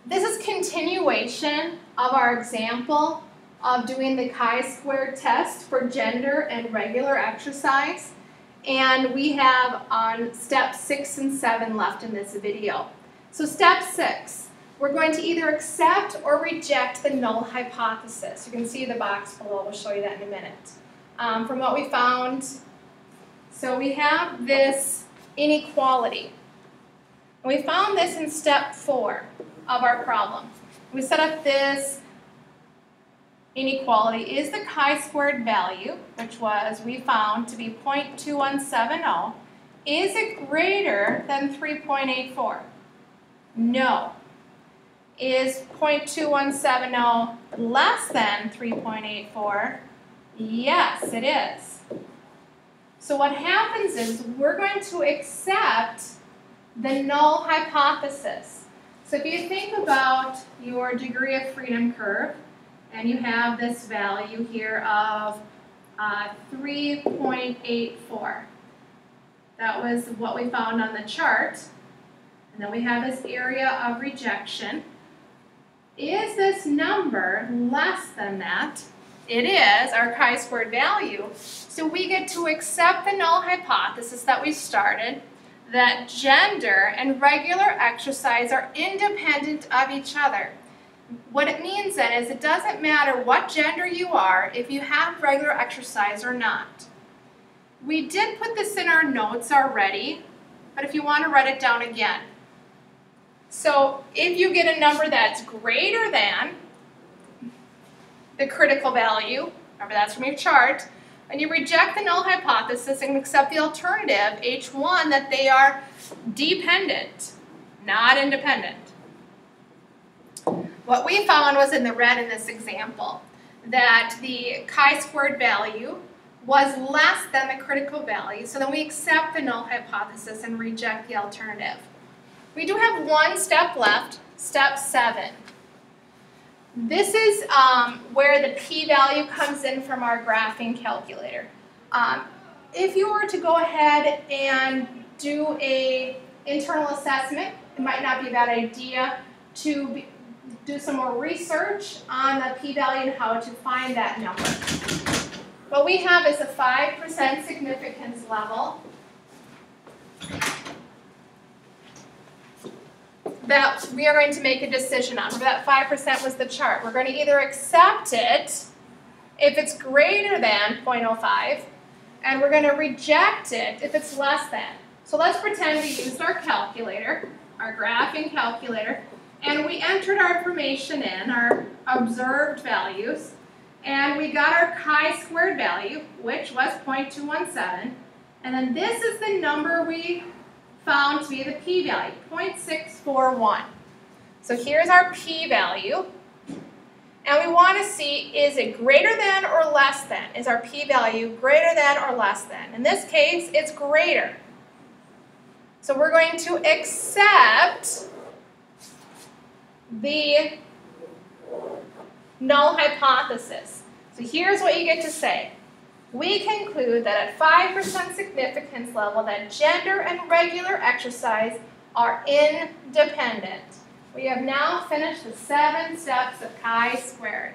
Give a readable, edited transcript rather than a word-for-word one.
This is continuation of our example of doing the chi-square test for gender and regular exercise. And we have on step 6 and 7 left in this video. So step 6, we're going to either accept or reject the null hypothesis. You can see the box below, we'll show you that in a minute. From what we found, so we have this inequality. And we found this in step 4 of our problem. We set up this inequality is the chi-squared value, which was we found to be 0.2170, is it greater than 3.84? No. Is 0.2170 less than 3.84? Yes, it is. So what happens is we're going to accept the null hypothesis. So if you think about your degree of freedom curve, and you have this value here of 3.84. That was what we found on the chart. And then we have this area of rejection. Is this number less than that? It is, our chi-squared value. So we get to accept the null hypothesis that we started, that gender and regular exercise are independent of each other. What it means then is it doesn't matter what gender you are if you have regular exercise or not. We did put this in our notes already, but if you want to write it down again. So if you get a number that's greater than the critical value, remember that's from your chart, and you reject the null hypothesis and accept the alternative, H1, that they are dependent, not independent. What we found was in the red in this example, that the chi-squared value was less than the critical value, so then we accept the null hypothesis and reject the alternative. We do have one step left, step 7. This is where the p-value comes in from our graphing calculator. If you were to go ahead and do an internal assessment, it might not be a bad idea to do some more research on the p-value and how to find that number. What we have is a 5% significance level that we are going to make a decision on. That 5% was the chart. We're going to either accept it if it's greater than 0.05, and we're going to reject it if it's less than. So let's pretend we used our calculator, our graphing calculator, and we entered our information in, our observed values, and we got our chi-squared value, which was 0.217, and then this is the number we found to be the p-value, 0.641. So here's our p-value, and we want to see, is it greater than or less than? Is our p-value greater than or less than? In this case, it's greater. So we're going to accept the null hypothesis. So here's what you get to say. We conclude that at 5% significance level that gender and regular exercise are independent. We have now finished the 7 steps of chi-squared.